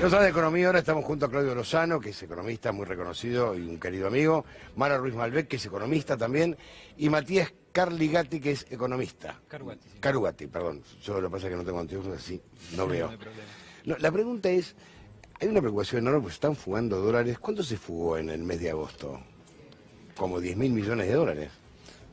Nos habla de economía, ahora estamos junto a Claudio Lozano, que es economista muy reconocido y un querido amigo, Mara Ruiz Malbec, que es economista también, y Matías Carligati, que es economista. Carugati, sí. Carugati, perdón. Yo lo que pasa es que no tengo anteojos, así no veo. No hay problema. No, la pregunta es, hay una preocupación enorme porque están fugando dólares. ¿Cuánto se fugó en el mes de agosto? Como 10.000 millones de dólares.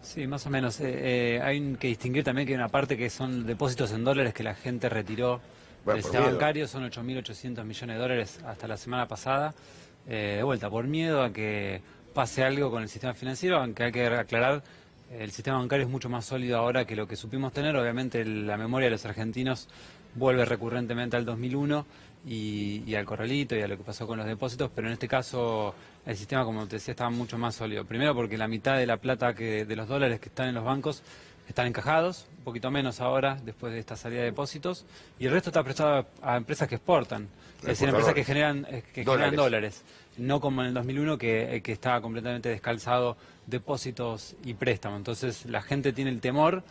Sí, más o menos. Hay que distinguir también que hay una parte que son depósitos en dólares que la gente retiró Bueno, del por sistema miedo. bancario, son 8.800 millones de dólares hasta la semana pasada. De vuelta, por miedo a que pase algo con el sistema financiero, aunque hay que aclarar, el sistema bancario es mucho más sólido ahora que lo que supimos tener. Obviamente la memoria de los argentinos vuelve recurrentemente al 2001 y al corralito y a lo que pasó con los depósitos, pero en este caso el sistema, como te decía, estaba mucho más sólido. Primero porque la mitad de la plata de los dólares que están en los bancos están encajados, un poquito menos ahora después de esta salida de depósitos, y el resto está prestado a empresas que exportan, es decir, empresas que generan dólares, no como en el 2001 que estaba completamente descalzado depósitos y préstamos. Entonces la gente tiene el temor,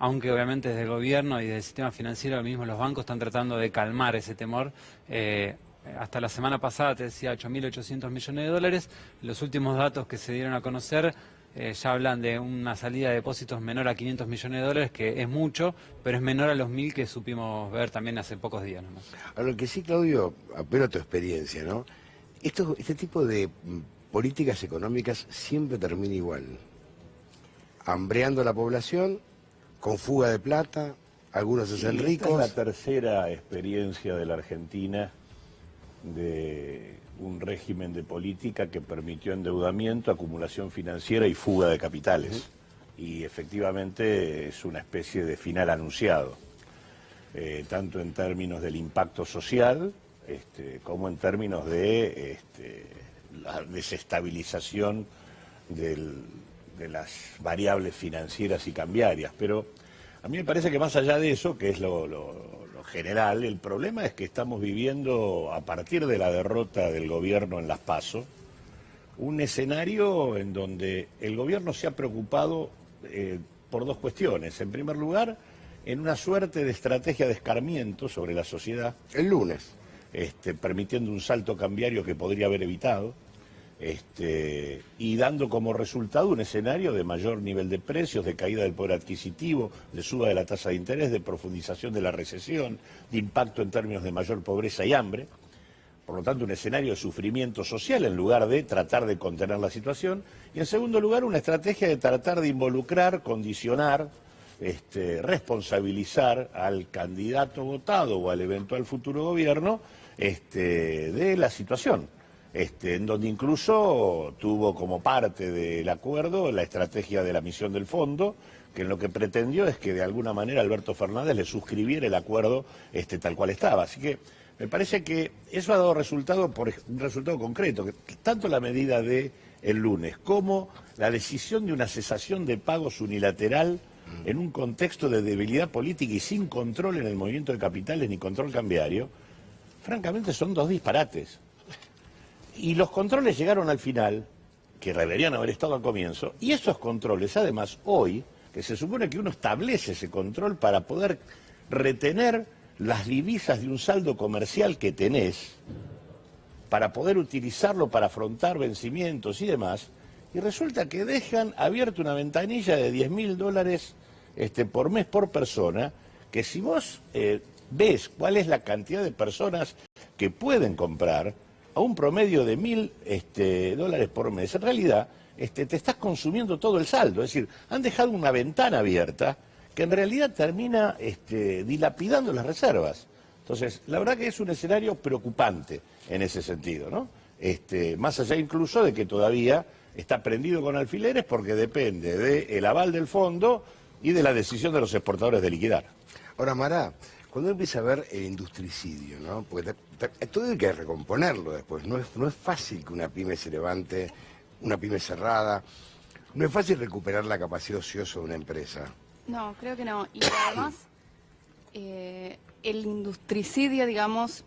aunque obviamente desde el gobierno y desde el sistema financiero, mismo los bancos están tratando de calmar ese temor. Hasta la semana pasada te decía 8.800 millones de dólares. Los últimos datos que se dieron a conocer ya hablan de una salida de depósitos menor a 500 millones de dólares, que es mucho, pero es menor a los 1.000 que supimos ver también hace pocos días nomás. A lo que sí, Claudio, apelo a tu experiencia, ¿no? Este tipo de políticas económicas siempre termina igual. Hambreando a la población, con fuga de plata, algunos se hacen ricos. Esta es la tercera experiencia de la Argentina de un régimen de política que permitió endeudamiento, acumulación financiera y fuga de capitales. Y efectivamente es una especie de final anunciado, tanto en términos del impacto social como en términos de la desestabilización de las variables financieras y cambiarias. Pero a mí me parece que más allá de eso, que es lo general, el problema es que estamos viviendo, a partir de la derrota del gobierno en las PASO, un escenario en donde el gobierno se ha preocupado por dos cuestiones. En primer lugar, en una suerte de estrategia de escarmiento sobre la sociedad. El lunes. Permitiendo un salto cambiario que podría haber evitado. Y dando como resultado un escenario de mayor nivel de precios, de caída del poder adquisitivo, de suba de la tasa de interés, de profundización de la recesión, de impacto en términos de mayor pobreza y hambre. Por lo tanto, un escenario de sufrimiento social en lugar de tratar de contener la situación. Y en segundo lugar, una estrategia de tratar de involucrar, condicionar, responsabilizar al candidato votado o al eventual futuro gobierno de la situación. En donde incluso tuvo como parte del acuerdo la estrategia de la misión del fondo, que en lo que pretendió es que de alguna manera Alberto Fernández le suscribiera el acuerdo tal cual estaba. Así que me parece que eso ha dado un resultado concreto, que tanto la medida de el lunes como la decisión de una cesación de pagos unilateral en un contexto de debilidad política y sin control en el movimiento de capitales ni control cambiario, francamente son dos disparates. Y los controles llegaron al final, que deberían haber estado al comienzo, y esos controles, además, hoy, que se supone que uno establece ese control para poder retener las divisas de un saldo comercial que tenés, para poder utilizarlo para afrontar vencimientos y demás, y resulta que dejan abierta una ventanilla de 10.000 dólares por mes por persona, que si vos ves cuál es la cantidad de personas que pueden comprar, a un promedio de 1.000 dólares por mes, en realidad te estás consumiendo todo el saldo. Es decir, han dejado una ventana abierta que en realidad termina dilapidando las reservas. Entonces, la verdad que es un escenario preocupante en ese sentido, ¿no? Más allá incluso de que todavía está prendido con alfileres porque depende del aval del fondo y de la decisión de los exportadores de liquidar. Ahora, Mara, cuando uno empieza a ver el industricidio, ¿no? Porque todo hay que recomponerlo después. No es fácil que una pyme se levante, una pyme cerrada. No es fácil recuperar la capacidad ociosa de una empresa. No, creo que no. Y además, el industricidio, digamos,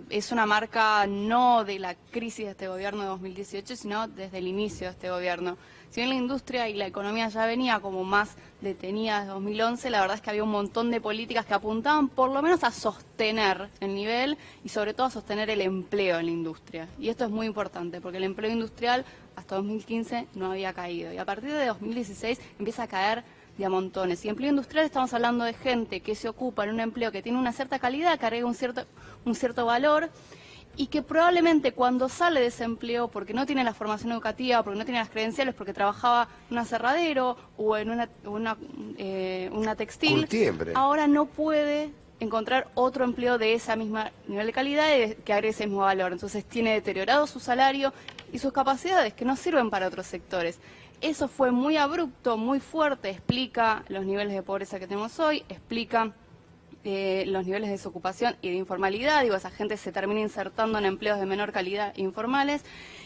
es una marca no de la crisis de este gobierno de 2018, sino desde el inicio de este gobierno. Si bien la industria y la economía ya venía como más detenida desde 2011, la verdad es que había un montón de políticas que apuntaban por lo menos a sostener el nivel y sobre todo a sostener el empleo en la industria. Y esto es muy importante porque el empleo industrial hasta 2015 no había caído y a partir de 2016 empieza a caer de a montones. Y empleo industrial estamos hablando de gente que se ocupa en un empleo que tiene una cierta calidad, que agrega un cierto valor y que probablemente cuando sale de ese empleo porque no tiene la formación educativa, porque no tiene las credenciales, porque trabajaba en un aserradero o en una textil, Curtiembre. ahora no puede encontrar otro empleo de esa misma nivel de calidad y que agregue ese mismo valor. Entonces tiene deteriorado su salario y sus capacidades que no sirven para otros sectores. Eso fue muy abrupto, muy fuerte, explica los niveles de pobreza que tenemos hoy, explica los niveles de desocupación y de informalidad. Digo, esa gente se termina insertando en empleos de menor calidad informales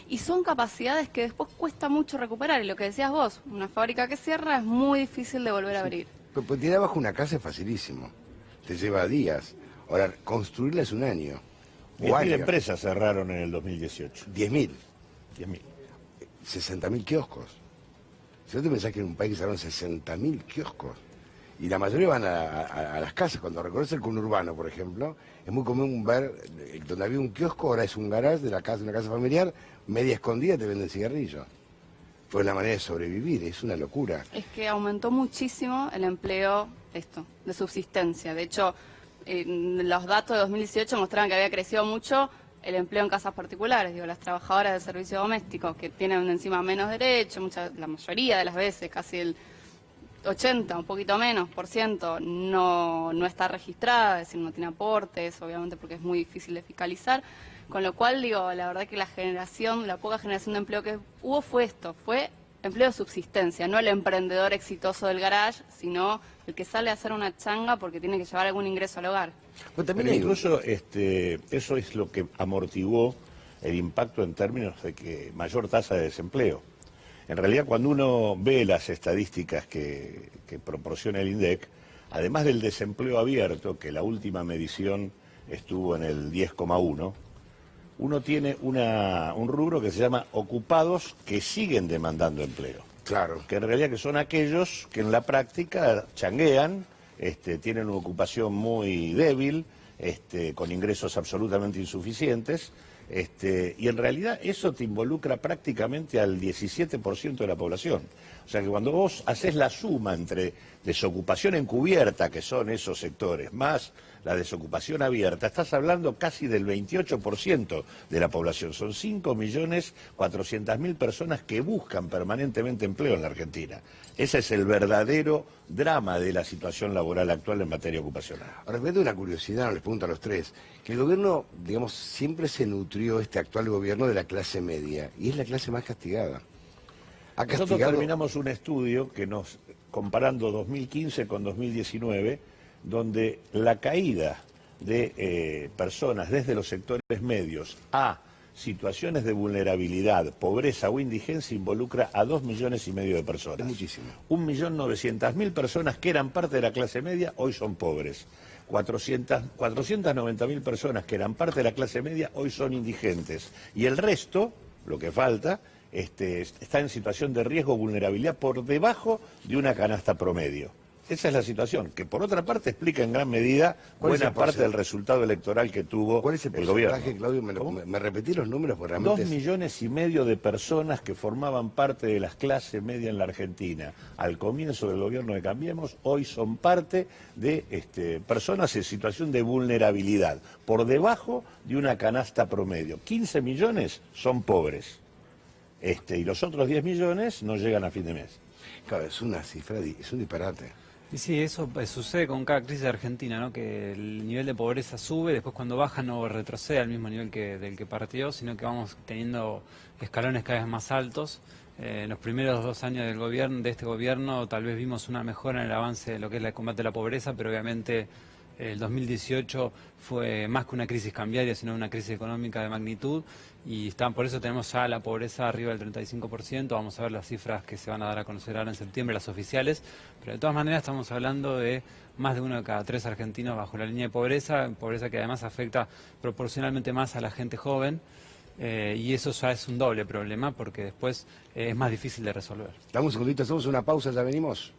y son capacidades que después cuesta mucho recuperar. Y lo que decías vos, una fábrica que cierra es muy difícil de volver a abrir. Pues tirar abajo una casa es facilísimo, te lleva días. Ahora, construirla es un año. 10.000 empresas cerraron en el 2018. 10.000. 10.000. 60.000 kioscos. Si no te pensás que en un país cerraron 60.000 kioscos, y la mayoría van a las casas. Cuando recorres el conurbano, por ejemplo, es muy común ver, donde había un kiosco, ahora es un garage de la casa, una casa familiar, media escondida te venden cigarrillos. Fue una manera de sobrevivir, es una locura. Es que aumentó muchísimo el empleo de subsistencia. De hecho, los datos de 2018 mostraban que había crecido mucho el empleo en casas particulares, digo, las trabajadoras del servicio doméstico, que tienen encima menos derechos, la mayoría de las veces, casi el 80, un poquito menos por ciento, no está registrada, es decir, no tiene aportes, obviamente porque es muy difícil de fiscalizar, con lo cual, digo, la verdad que la poca generación de empleo que hubo fue empleo de subsistencia, no el emprendedor exitoso del garage, sino el que sale a hacer una changa porque tiene que llevar algún ingreso al hogar. Pues también Pero incluso eso es lo que amortiguó el impacto en términos de que mayor tasa de desempleo. En realidad, cuando uno ve las estadísticas que proporciona el INDEC, además del desempleo abierto, que la última medición estuvo en el 10,1, uno tiene un rubro que se llama ocupados que siguen demandando empleo. Claro. Que en realidad que son aquellos que en la práctica changuean, tienen una ocupación muy débil, con ingresos absolutamente insuficientes, y en realidad eso te involucra prácticamente al 17% de la población. O sea que cuando vos haces la suma entre desocupación encubierta, que son esos sectores, más la desocupación abierta, estás hablando casi del 28% de la población. Son 5.400.000 personas que buscan permanentemente empleo en la Argentina. Ese es el verdadero drama de la situación laboral actual en materia ocupacional. Ahora, me da una curiosidad, les pregunto a los tres, que el gobierno, digamos, siempre se nutrió, este actual gobierno, de la clase media, y es la clase más castigada. Nosotros terminamos un estudio comparando 2015 con 2019, donde la caída de personas desde los sectores medios a situaciones de vulnerabilidad, pobreza o indigencia involucra a 2,5 millones de personas. Es muchísimo. 1.900.000 personas que eran parte de la clase media hoy son pobres. 490.000 personas que eran parte de la clase media hoy son indigentes. Y el resto, lo que falta, está en situación de riesgo o vulnerabilidad por debajo de una canasta promedio. Esa es la situación, que por otra parte explica en gran medida buena parte del resultado electoral que tuvo ¿Cuál es el gobierno. porcentaje, Claudio? ¿Me repetí los números? Porque realmente 2,5 millones de personas que formaban parte de las clases media en la Argentina al comienzo del gobierno de Cambiemos, hoy son parte de personas en situación de vulnerabilidad, por debajo de una canasta promedio. 15 millones son pobres, y los otros 10 millones no llegan a fin de mes. Claro, es una cifra, es un disparate. Y sí, eso sucede con cada crisis de Argentina, ¿no? Que el nivel de pobreza sube, después cuando baja no retrocede al mismo nivel del que partió, sino que vamos teniendo escalones cada vez más altos. En los primeros 2 años de este gobierno tal vez vimos una mejora en el avance de lo que es el combate a la pobreza, pero obviamente El 2018 fue más que una crisis cambiaria, sino una crisis económica de magnitud, y por eso tenemos ya la pobreza arriba del 35%. Vamos a ver las cifras que se van a dar a conocer ahora en septiembre, las oficiales, pero de todas maneras estamos hablando de más de 1 de cada 3 argentinos bajo la línea de pobreza que además afecta proporcionalmente más a la gente joven, y eso ya es un doble problema porque después es más difícil de resolver. Dame un segundito, hacemos una pausa, ya venimos.